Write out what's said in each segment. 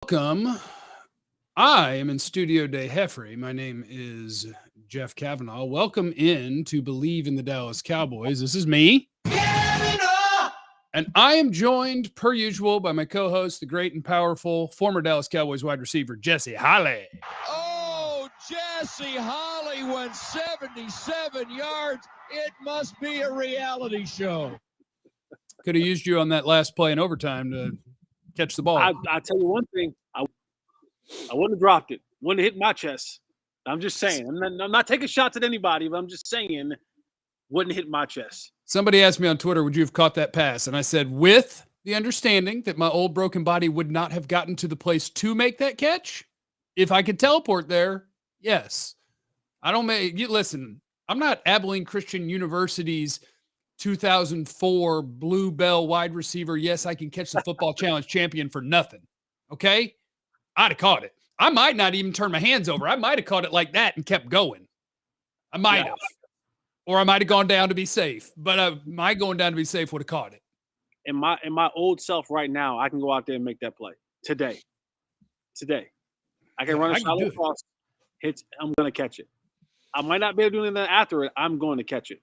Welcome. I am in Studio de Jeffrey. My name is Jeff Cavanaugh. Welcome in to Believe in the Dallas Cowboys. This is me. And I am joined, per usual, by my co-host, the great and powerful former Dallas Cowboys wide receiver, Jesse Holley. Oh, Jesse Holley went 77 yards. It must be a reality show. Could have used you on that last play in overtime to catch the ball. I tell you one thing, I wouldn't have dropped it. Wouldn't have hit my chest. I'm just saying. I'm not taking shots at anybody, but I'm just saying, wouldn't hit my chest. Somebody asked me on Twitter, would you have caught that pass? And I said, with the understanding that my old broken body would not have gotten to the place to make that catch, if I could teleport there, yes. Listen, I'm not Abilene Christian University's 2004 Blue Bell wide receiver. Yes, I can catch the football challenge champion for nothing. Okay? I'd have caught it. I might not even turn my hands over. I might have caught it like that and kept going. I might have. Or I might have gone down to be safe. But my going down to be safe would have caught it. In my old self right now, I can go out there and make that play. Today. I can run a shallow cross. I'm going to catch it. I might not be able to do anything after it. I'm going to catch it.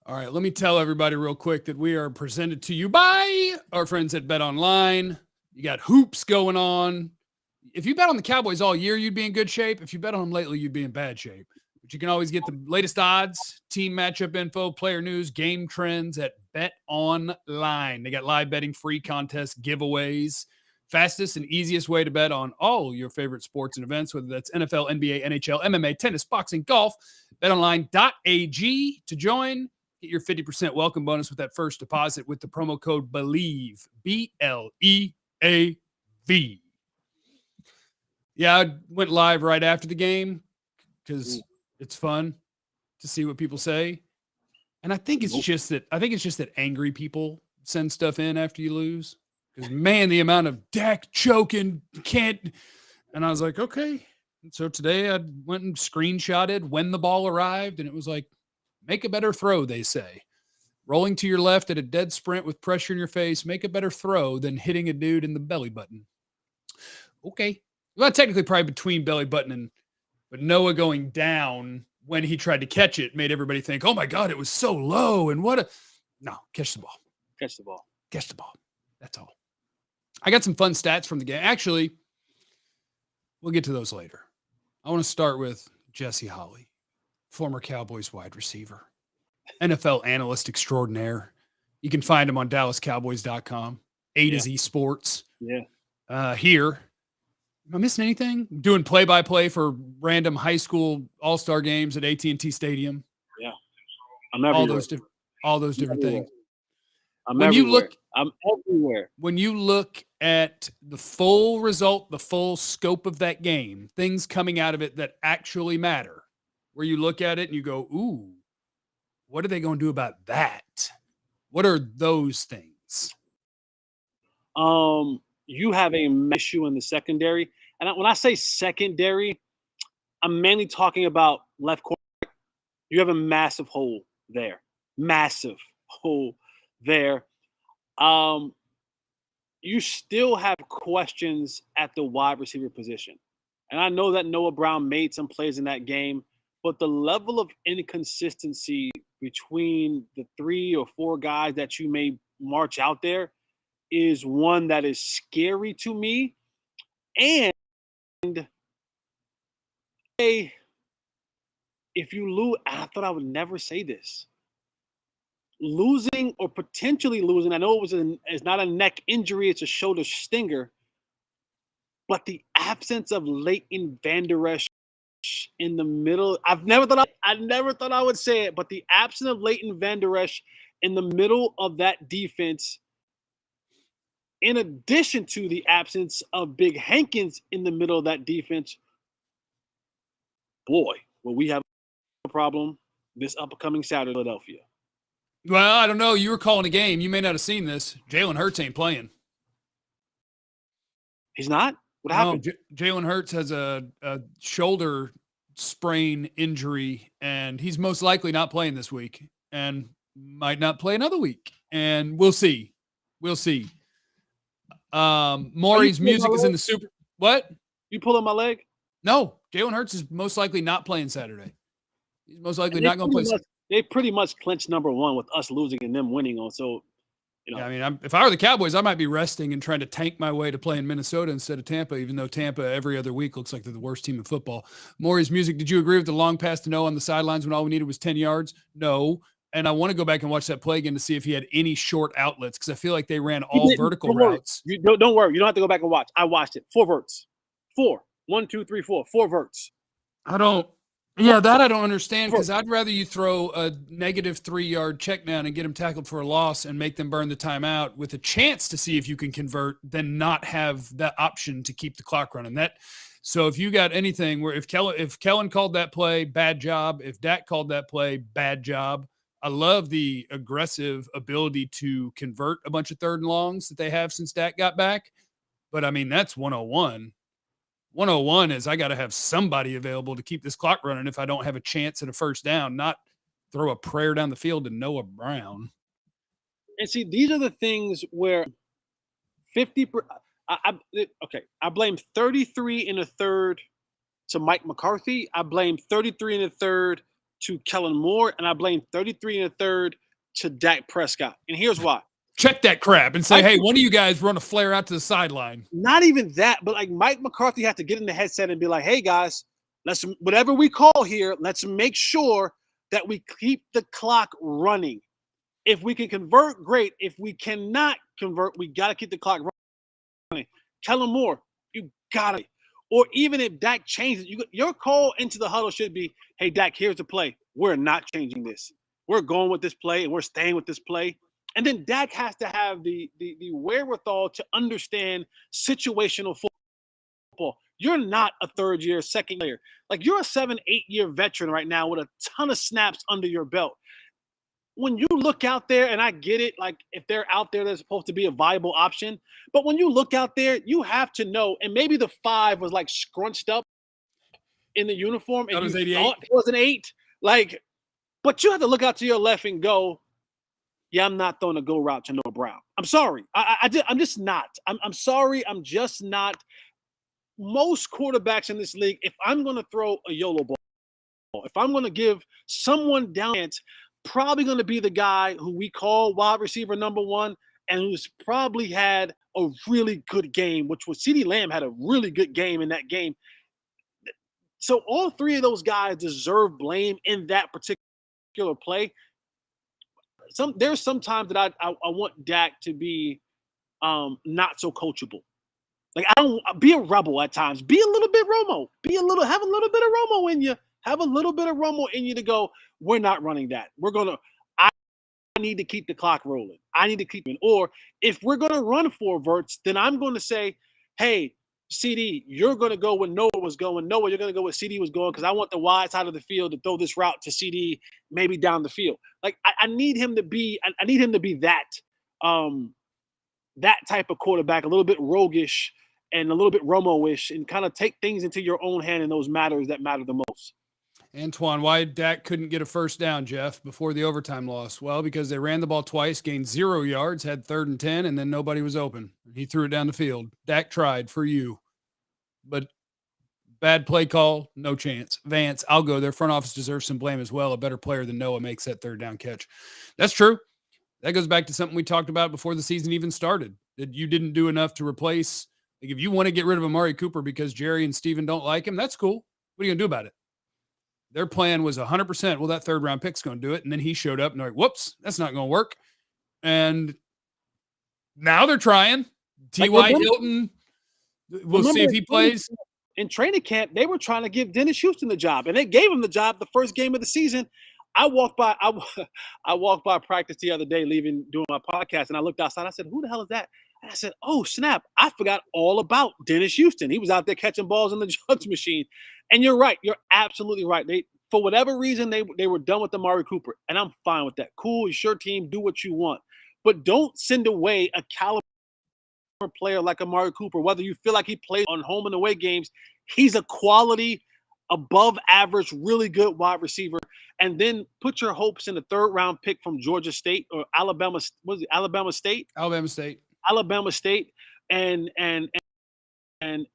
All right, let me tell everybody real quick that we are presented to you by our friends at BetOnline. You got hoops going on. If you bet on the Cowboys all year, you'd be in good shape. If you bet on them lately, you'd be in bad shape. But you can always get the latest odds, team matchup info, player news, game trends at BetOnline. They got live betting, free contests, giveaways. Fastest and easiest way to bet on all your favorite sports and events, whether that's NFL, NBA, NHL, MMA, tennis, boxing, golf. BetOnline.ag to join. Get your 50% welcome bonus with that first deposit with the promo code BELIEVE, BLEAV. Yeah, I went live right after the game because it's fun to see what people say. And I think it's just that angry people send stuff in after you lose. Because, man, the amount of Dak choking can't. And I was like, okay. And so today I went and screenshotted when the ball arrived, and it was like, make a better throw, they say. Rolling to your left at a dead sprint with pressure in your face, make a better throw than hitting a dude in the belly button. Okay. Well, technically probably between belly button but Noah going down when he tried to catch it made everybody think, oh, my God, it was so low. And no, catch the ball. Catch the ball. Catch the ball. That's all. I got some fun stats from the game. Actually, we'll get to those later. I want to start with Jesse Holley, former Cowboys wide receiver, NFL analyst extraordinaire. You can find him on DallasCowboys.com, A to Z Sports. Yeah. Here. Am I missing anything? Doing play-by-play for random high school all-star games at AT&T Stadium. Yeah. I'm everywhere. All those different things. I'm everywhere. When you look at the full result, the full scope of that game, things coming out of it that actually matter, where you look at it and you go, ooh, what are they going to do about that? What are those things? You have a issue in the secondary. And when I say secondary, I'm mainly talking about left corner. You have a massive hole there. Massive hole there. You still have questions at the wide receiver position. And I know that Noah Brown made some plays in that game, but the level of inconsistency between the 3 or 4 guys that you may march out there is one that is scary to me. And if you lose, I thought I would never say this. Losing or potentially losing, I know it's not a neck injury, it's a shoulder stinger, but the absence of Leighton Vander Esch in the middle, I never thought I would say it, but the absence of Leighton Vander Esch in the middle of that defense, in addition to the absence of Big Hankins in the middle of that defense, boy, will we have a problem this upcoming Saturday in Philadelphia. Well, I don't know. You were calling a game. You may not have seen this. Jalen Hurts ain't playing. He's not? What happened? No, Jalen Hurts has a shoulder sprain injury, and he's most likely not playing this week and might not play another week. And we'll see. Maury's music is in the Super. What? You pulling my leg? No, Jalen Hurts is most likely not playing Saturday. He's most likely not going to play. They pretty much clinched number one with us losing and them winning on. So, yeah, I mean, if I were the Cowboys, I might be resting and trying to tank my way to play in Minnesota instead of Tampa, even though Tampa every other week looks like they're the worst team in football. Maury's music, did you agree with the long pass to Noah on the sidelines when all we needed was 10 yards? No. And I want to go back and watch that play again to see if he had any short outlets because I feel like they ran all vertical routes. Don't worry. You don't have to go back and watch. I watched it. 4 verts. 4. 1, 2, 3, 4. 4 verts. I don't understand because I'd rather you throw a negative 3-yard check down and get them tackled for a loss and make them burn the timeout with a chance to see if you can convert than not have that option to keep the clock running. So if you got anything where if Kellen called that play, bad job. If Dak called that play, bad job. I love the aggressive ability to convert a bunch of 3rd and longs that they have since Dak got back. But, I mean, that's 101. 101 is I got to have somebody available to keep this clock running if I don't have a chance at a first down, not throw a prayer down the field to Noah Brown. And see, these are the things where 50 I blame 33 in the third to Mike McCarthy. I blame 33 in the third to Kellen Moore, and I blame 33 in the third to Dak Prescott. And here's why. Check that crap and say, hey, one of you guys run a flare out to the sideline. Not even that, but like Mike McCarthy had to get in the headset and be like, hey, guys, whatever we call here, let's make sure that we keep the clock running. If we can convert, great. If we cannot convert, we got to keep the clock running. Kellen Moore, you got it. Or even if Dak changes, your call into the huddle should be, hey, Dak, here's the play. We're not changing this. We're going with this play, and we're staying with this play. And then Dak has to have the wherewithal to understand situational football. You're not a 3rd-year, 2nd year. Like, you're a 7-8-year veteran right now with a ton of snaps under your belt. When you look out there, and I get it, like if they're out there, they're supposed to be a viable option. But when you look out there, you have to know, and maybe the 5 was like scrunched up in the uniform, and you thought it was an 8. Like, but you have to look out to your left and go, yeah, I'm not throwing a go route to Noah Brown. I'm sorry. I'm just not. I'm sorry. I'm just not. Most quarterbacks in this league, if I'm going to throw a YOLO ball, if I'm going to give someone down, it's probably going to be the guy who we call wide receiver number 1 and who's probably had a really good game, which was CeeDee Lamb had a really good game in that game. So all 3 of those guys deserve blame in that particular play. There's some times that I want Dak to be not so coachable. Like, I don't be a rebel at times. Be a little bit Romo. Have a little bit of Romo in you. Have a little bit of Romo in you to go, we're not running that. I need to keep the clock rolling. I need to keep it. Or if we're going to run 4 verts, then I'm going to say, hey, CD, you're going to go when Noah was going. Noah, you're going to go where CD was going because I want the wide side of the field to throw this route to CD, maybe down the field. Like, I need him to be that that type of quarterback, a little bit roguish and a little bit Romo-ish, and kind of take things into your own hand in those matters that matter the most. Antoine, why Dak couldn't get a first down, Jeff, before the overtime loss? Well, because they ran the ball twice, gained 0 yards, had 3rd and 10, and then nobody was open. He threw it down the field. Dak tried for you. But bad play call, no chance. Vance, I'll go. Their front office deserves some blame as well. A better player than Noah makes that 3rd down catch. That's true. That goes back to something we talked about before the season even started, that you didn't do enough to replace. Like, if you want to get rid of Amari Cooper because Jerry and Steven don't like him, that's cool. What are you going to do about it? Their plan was 100%. Well, that 3rd round pick's going to do it. And then he showed up and they're like, whoops, that's not going to work. And now they're trying. T.Y. Hilton, we'll see if he plays. In training camp, they were trying to give Dennis Houston the job, and they gave him the job the first game of the season. I walked by practice the other day, doing my podcast, and I looked outside. I said, who the hell is that? And I said, oh, snap. I forgot all about Dennis Houston. He was out there catching balls in the jugs machine. And you're right. You're absolutely right. For whatever reason, they were done with Amari Cooper, and I'm fine with that. Cool. It's your team. Do what you want. But don't send away a caliber player like Amari Cooper, whether you feel like he plays on home and away games. He's a quality, above average, really good wide receiver. And then put your hopes in the 3rd round pick from Georgia State or Alabama. Was it Alabama State? Alabama State. Alabama State. and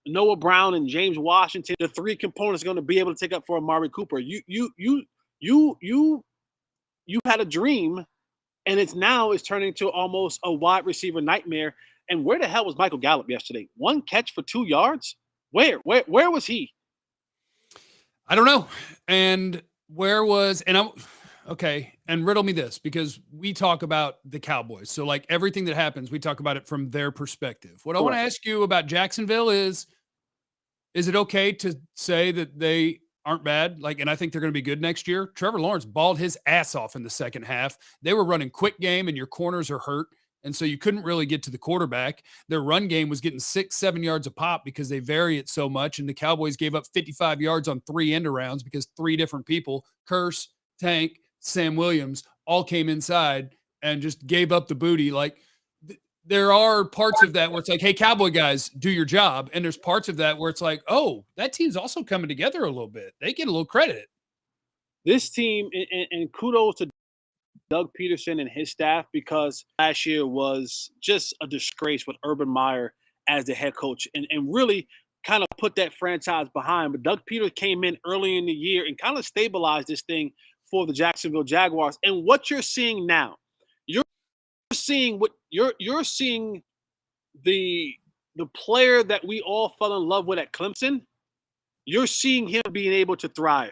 Noah Brown and James Washington, the three components are going to be able to take up for Amari Cooper. You had a dream, and it's turning to almost a wide receiver nightmare. And where the hell was Michael Gallup yesterday? 1 catch for 2 yards? Where was he? I don't know. And and riddle me this, because we talk about the Cowboys. So like everything that happens, we talk about it from their perspective. What I want to ask you about Jacksonville is it okay to say that they aren't bad? Like, and I think they're going to be good next year. Trevor Lawrence balled his ass off in the second half. They were running quick game and your corners are hurt. And so you couldn't really get to the quarterback. Their run game was getting 6-7 yards a pop because they vary it so much. And the Cowboys gave up 55 yards on 3 end arounds because 3 different people, Curse, Tank, Sam Williams, all came inside and just gave up the booty. Like, there are parts of that where it's like, hey, Cowboy guys, do your job. And there's parts of that where it's like, oh, that team's also coming together a little bit. They get a little credit. This team, and kudos to Doug Peterson and his staff, because last year was just a disgrace with Urban Meyer as the head coach and really kind of put that franchise behind. But Doug Peterson came in early in the year and kind of stabilized this thing for the Jacksonville Jaguars. And what you're seeing now, you're seeing the player that we all fell in love with at Clemson. You're seeing him being able to thrive.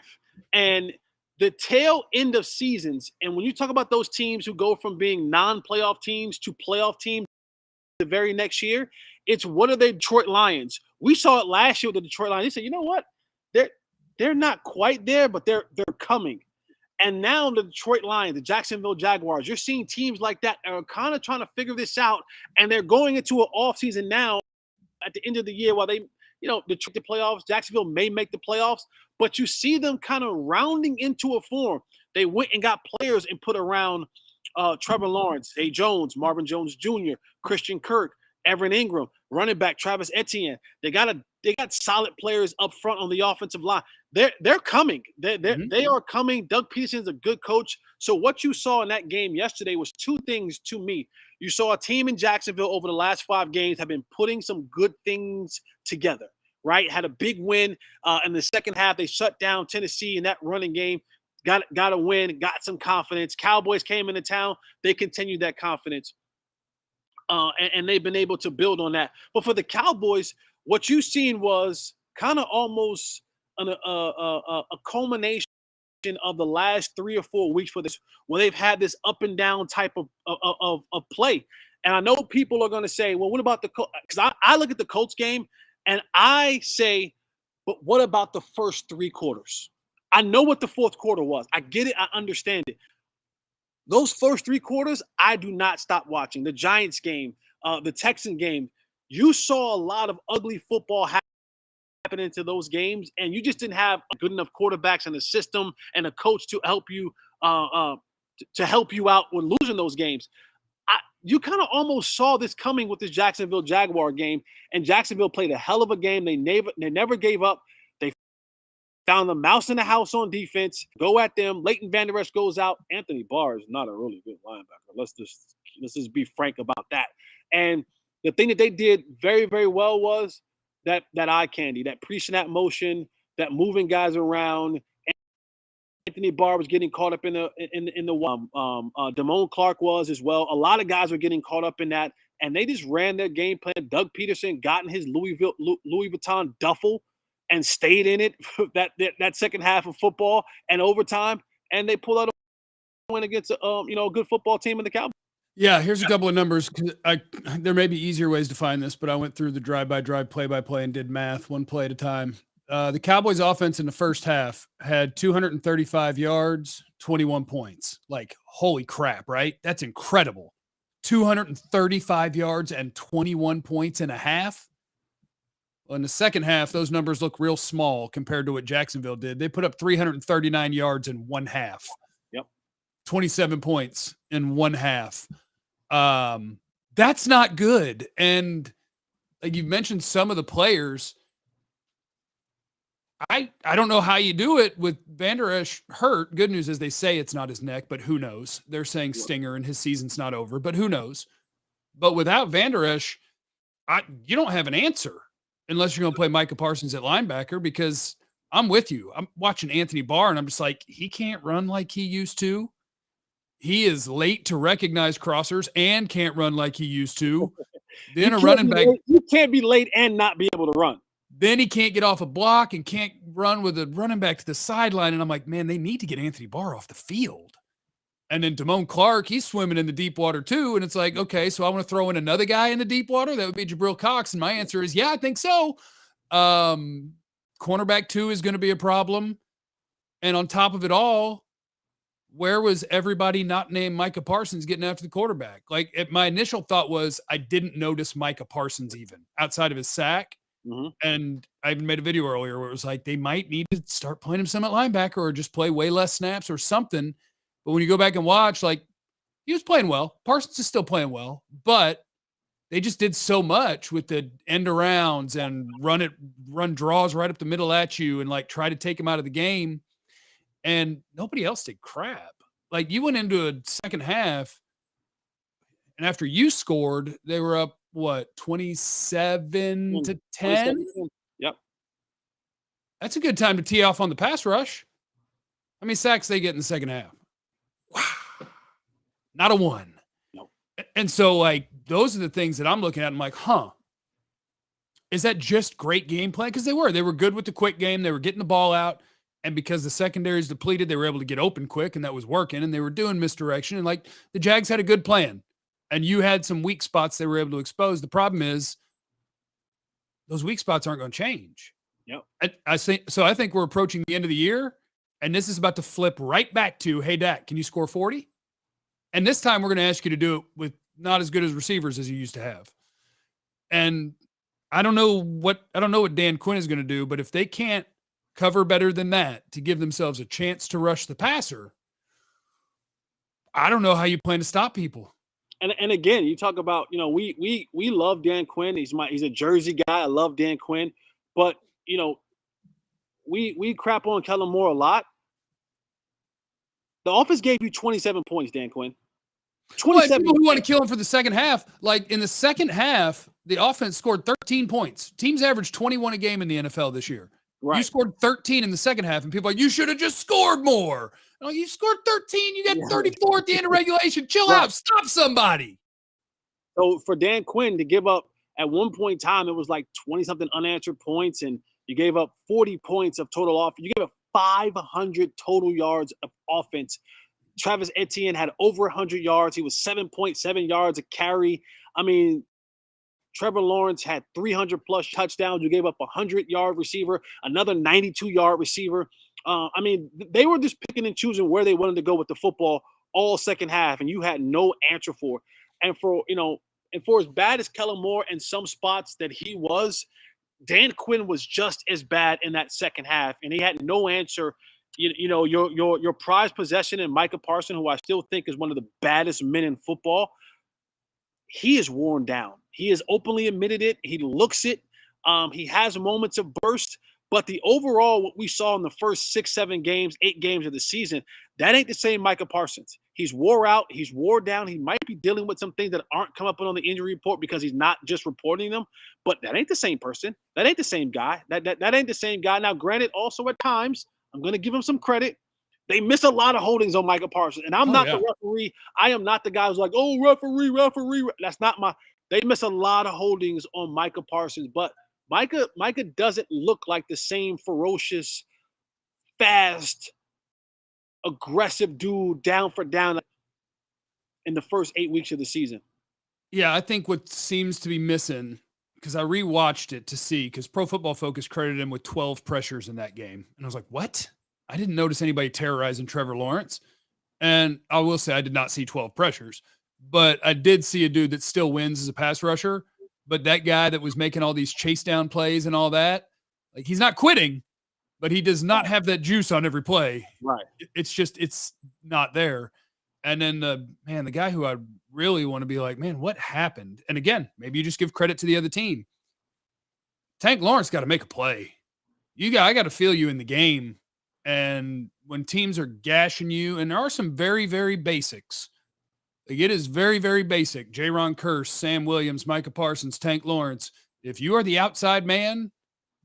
And the tail end of seasons, and when you talk about those teams who go from being non-playoff teams to playoff teams the very next year, it's what are the Detroit Lions? We saw it last year with the Detroit Lions. They said, you know what? They're not quite there, but they're coming. And now the Detroit Lions, the Jacksonville Jaguars, you're seeing teams like that are kind of trying to figure this out, and they're going into an offseason now at the end of the year while they, the playoffs. Jacksonville may make the playoffs, but you see them kind of rounding into a form. They went and got players and put around Trevor Lawrence, Zay Jones, Marvin Jones Jr., Christian Kirk, Evan Ingram, running back Travis Etienne. They got solid players up front on the offensive line. They're coming. They are coming. Doug Peterson's a good coach. So what you saw in that game yesterday was 2 things to me. You saw a team in Jacksonville over the last 5 games have been putting some good things together, right? Had a big win in the second half. They shut down Tennessee in that running game. Got a win, got some confidence. Cowboys came into town. They continued that confidence. And they've been able to build on that. But for the Cowboys, what you've seen was kind of almost a culmination of the last 3 or 4 weeks for this, where they've had this up and down type of play. And I know people are going to say, well, what about the Colts? Because I look at the Colts game and I say, but what about the first 3 quarters? I know what the fourth quarter was. I get it. I understand it. Those first 3 quarters, I do not stop watching. The Giants game, the Texan game, you saw a lot of ugly football happen into those games, and you just didn't have good enough quarterbacks and a system and a coach to help you out when losing those games. You kind of almost saw this coming with this Jacksonville Jaguar game, and Jacksonville played a hell of a game. They never gave up. They found the mouse in the house on defense. Go at them. Leighton Vander Esch goes out. Anthony Barr is not a really good linebacker. Let's just be frank about that. And the thing that they did very, very well was that eye candy, that pre-snap motion, that moving guys around. Anthony Barr was getting caught up in the Damone Clark was as well. A lot of guys were getting caught up in that, and they just ran their game plan. Doug Peterson got in his Louis Vuitton duffel and stayed in it that second half of football and overtime, and they pulled out a win against a good football team in the Cowboys. Yeah, here's a couple of numbers. There may be easier ways to find this, but I went through the drive-by-drive, play-by-play, and did math one play at a time. The Cowboys offense in the first half had 235 yards, 21 points. Like, holy crap, right? That's incredible. 235 yards and 21 points in a half. Well, in the second half, those numbers look real small compared to what Jacksonville did. They put up 339 yards in one half. Yep. 27 points in one half. That's not good. And like you mentioned, some of the players, I don't know how you do it with Vander Esch hurt. Good news is they say it's not his neck, but who knows? They're saying stinger and his season's not over, but who knows? But without Vander Esch, You don't have an answer unless you're going to play Micah Parsons at linebacker, because I'm with you. I'm watching Anthony Barr and I'm just like, he can't run like he used to. He is late to recognize crossers and can't run like he used to. Then a running back. You can't be late and not be able to run. Then he can't get off a block and can't run with a running back to the sideline. And I'm like, man, they need to get Anthony Barr off the field. And then Damone Clark, he's swimming in the deep water too. And it's like, okay, so I want to throw in another guy in the deep water. That would be Jabril Cox. And my answer is, yeah, I think so. Cornerback 2 is going to be a problem. And on top of it all, where was everybody not named Micah Parsons getting after the quarterback? Like, my initial thought was I didn't notice Micah Parsons even outside of his sack. Mm-hmm. And I even made a video earlier where it was like, they might need to start playing him some at linebacker or just play way less snaps or something. But when you go back and watch, like, he was playing well. Parsons is still playing well, but they just did so much with the end arounds and run draws right up the middle at you and like try to take him out of the game. And nobody else did crap. Like, you went into a second half, and after you scored, they were up, 27 to 10? Yep. That's a good time to tee off on the pass rush. How many sacks they get in the second half? Wow. Not a one. Nope. And so, like, those are the things that I'm looking at. I'm like, is that just great game plan? Because they were good with the quick game. They were getting the ball out. And because the secondary is depleted, they were able to get open quick, and that was working, and they were doing misdirection. And like, the Jags had a good plan, and you had some weak spots they were able to expose. The problem is those weak spots aren't going to change. Yep. I think we're approaching the end of the year, and this is about to flip right back to, hey, Dak, can you score 40? And this time we're going to ask you to do it with not as good as receivers as you used to have. And I don't know what Dan Quinn is going to do, but if they can't cover better than that to give themselves a chance to rush the passer, I don't know how you plan to stop people. And again, you talk about, we love Dan Quinn. He's a Jersey guy. I love Dan Quinn, but we crap on Kellen Moore a lot. The offense gave you 27 points, Dan Quinn. 27. People who want to kill him for the second half, like in the second half, the offense scored 13 points. Teams averaged 21 a game in the NFL this year. Right. You scored 13 in the second half, and people are like, you should have just scored more. Like, you scored 13. You got 34 at the end of regulation. Chill out. Stop somebody. So for Dan Quinn to give up, at one point in time, it was like 20-something unanswered points, and you gave up 40 points of total offense. You gave up 500 total yards of offense. Travis Etienne had over 100 yards. He was 7.7 yards a carry. I mean, Trevor Lawrence had 300-plus touchdowns. You gave up a 100-yard receiver, another 92-yard receiver. I mean, they were just picking and choosing where they wanted to go with the football all second half, and you had no answer for it. And for as bad as Kellen Moore in some spots that he was, Dan Quinn was just as bad in that second half, and he had no answer. Your prized possession in Micah Parsons, who I still think is one of the baddest men in football, he is worn down. He has openly admitted it. He looks it. He has moments of burst, but the overall, what we saw in the first 6, 7 games, 8 games of the season, that ain't the same Micah Parsons. He's wore out. He's wore down. He might be dealing with some things that aren't come up on the injury report because he's not just reporting them, but that ain't the same person. That ain't the same guy. That ain't the same guy. Now, granted, also at times, I'm going to give him some credit. They miss a lot of holdings on Micah Parsons, and I'm not the referee. I am not the guy who's like, oh, referee. That's not my – they miss a lot of holdings on Micah Parsons, but Micah doesn't look like the same ferocious, fast, aggressive dude down for down in the first 8 weeks of the season. Yeah, I think what seems to be missing, because I rewatched it to see, because Pro Football Focus credited him with 12 pressures in that game. And I was like, what? I didn't notice anybody terrorizing Trevor Lawrence. And I will say I did not see 12 pressures, but I did see a dude that still wins as a pass rusher. But that guy that was making all these chase down plays and all that, like, he's not quitting, but he does not have that juice on every play. Right. It's not there. And then the guy who I really want to be like, man, what happened? And again, maybe you just give credit to the other team. Tank Lawrence got to make a play. I got to feel you in the game. And when teams are gashing you, and there are some very, very basics Like, it is very, very basic. Jaron Kearse, Sam Williams, Micah Parsons, Tank Lawrence. If you are the outside man,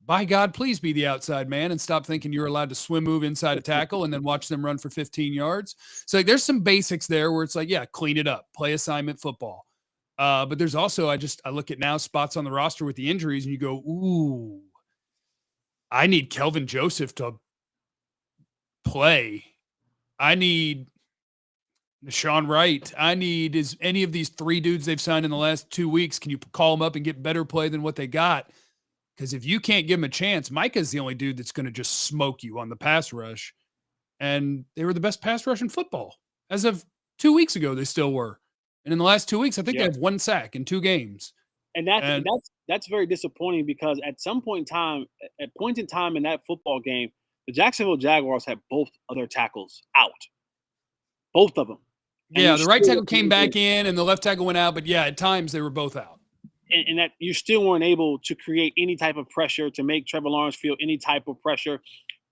by God, please be the outside man and stop thinking you're allowed to swim move inside a tackle and then watch them run for 15 yards. So like, there's some basics there where it's like, yeah, clean it up, play assignment football. But there's also, I look at now spots on the roster with the injuries and you go, ooh, I need Kelvin Joseph to play. I need Deshaun Wright. I need is any of these 3 dudes they've signed in the last 2 weeks. Can you call them up and get better play than what they got? Because if you can't give him a chance, Micah's the only dude that's going to just smoke you on the pass rush. And they were the best pass rush in football. As of 2 weeks ago, they still were. And in the last 2 weeks, I think they have 1 sack in 2 games. And that's very disappointing because at points in time in that football game, the Jacksonville Jaguars had both of their tackles out. Both of them. And the right tackle came back in and the left tackle went out. But yeah, at times they were both out. And that you still weren't able to create any type of pressure to make Trevor Lawrence feel any type of pressure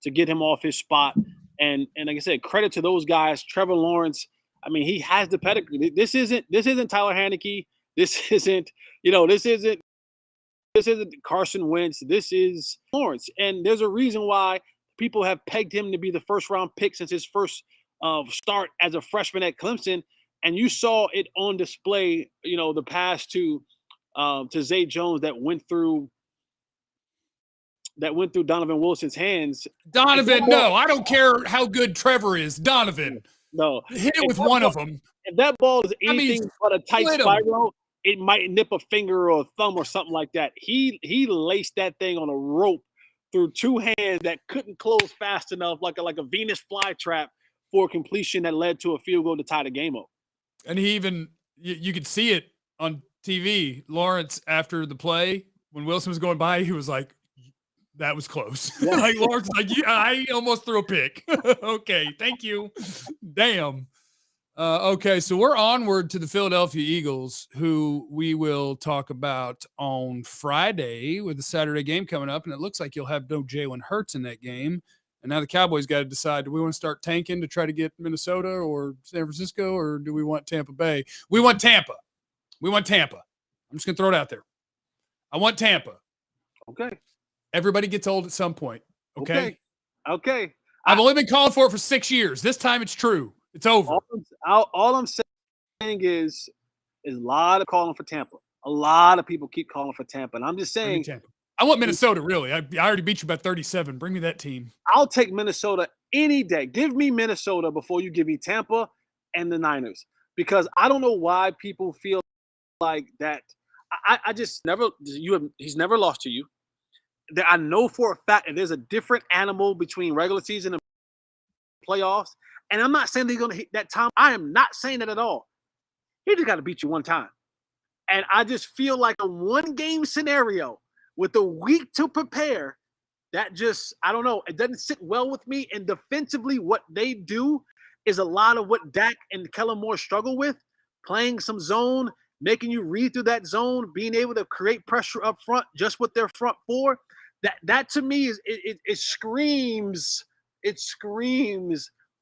to get him off his spot. And like I said, credit to those guys. Trevor Lawrence, I mean, he has the pedigree. This isn't Tyler Haneke. This isn't Carson Wentz. This is Lawrence. And there's a reason why people have pegged him to be the first round pick since his first start as a freshman at Clemson. And you saw it on display, the pass to Zay Jones that went through Donovan Wilson's hands. Donovan, no, I don't care how good Trevor is. Donovan, no, hit it with one of them. If that ball is anything but a tight spiral, it might nip a finger or a thumb or something like that. He laced that thing on a rope through 2 hands that couldn't close fast enough, like a Venus flytrap for completion that led to a field goal to tie the game up. And he even you could see it on TV. Lawrence, after the play, when Wilson was going by, he was like, that was close. Yeah. Like Lawrence, like, yeah, I almost threw a pick. Okay, thank you. Damn. Okay, so we're onward to the Philadelphia Eagles, who we will talk about on Friday with the Saturday game coming up. And it looks like you'll have no Jalen Hurts in that game. And now the Cowboys got to decide, do we want to start tanking to try to get Minnesota or San Francisco, or do we want Tampa Bay? We want Tampa. I'm just going to throw it out there. I want Tampa. Okay. Everybody gets old at some point. Okay. I've only been calling for it for 6 years. This time it's true. It's over. All I'm saying is a lot of calling for Tampa. A lot of people keep calling for Tampa. And I'm just saying. I want Minnesota, really. I already beat you by 37. Bring me that team. I'll take Minnesota any day. Give me Minnesota before you give me Tampa and the Niners. Because I don't know why people feel like that. I just never – he's never lost to you. I know for a fact that there's a different animal between regular season and playoffs. And I'm not saying they're going to hit that time. I am not saying that at all. He just got to beat you one time. And I just feel like a one-game scenario with a week to prepare, that just, I don't know, it doesn't sit well with me. And defensively, what they do is a lot of what Dak and Kellen Moore struggle with, playing some zone, making you read through that zone, being able to create pressure up front just with their front four. That to me is it screams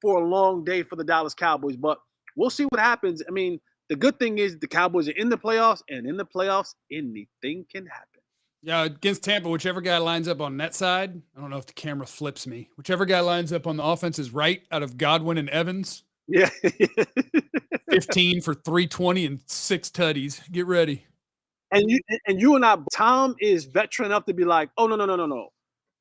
for a long day for the Dallas Cowboys. But we'll see what happens. I mean, the good thing is the Cowboys are in the playoffs, and in the playoffs, anything can happen. Yeah, against Tampa, whichever guy lines up on that side, I don't know if the camera flips me. Whichever guy lines up on the offense's right out of Godwin and Evans. Yeah. 15 for 320 and 6 tutties. Get ready. And you and I, Tom is veteran enough to be like, oh, no.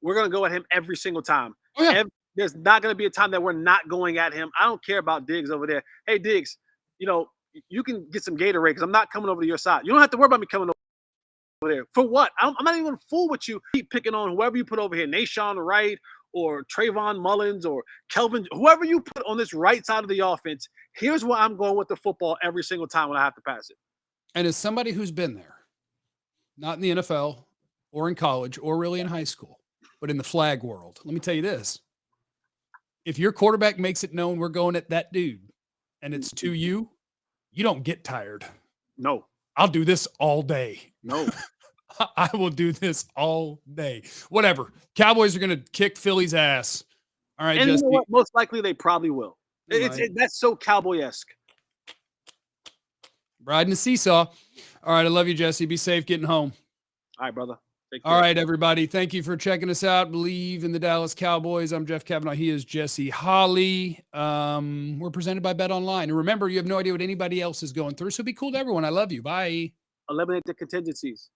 We're going to go at him every single time. Oh, yeah. There's not going to be a time that we're not going at him. I don't care about Diggs over there. Hey, Diggs, you can get some Gatorade because I'm not coming over to your side. You don't have to worry about me coming over there. For what? I'm not even going to fool with you. Keep picking on whoever you put over here, Nashawn Wright or Trayvon Mullins or Kelvin, whoever you put on this right side of the offense. Here's where I'm going with the football every single time when I have to pass it. And as somebody who's been there, not in the NFL or in college or really in high school, but in the flag world, let me tell you this. If your quarterback makes it known we're going at that dude and it's to you, you don't get tired. No. I'll do this all day. No. I will do this all day. Whatever. Cowboys are going to kick Philly's ass. All right, and Jesse. you know what? Most likely they probably will. That's so Cowboy-esque. riding a seesaw. All right. I love you, Jesse. Be safe getting home. All right, brother. Take care. All right, everybody. Thank you for checking us out. Believe in the Dallas Cowboys. I'm Jeff Cavanaugh. He is Jesse Holley. We're presented by BetOnline. And remember, you have no idea what anybody else is going through. So be cool to everyone. I love you. Bye. Eliminate the contingencies.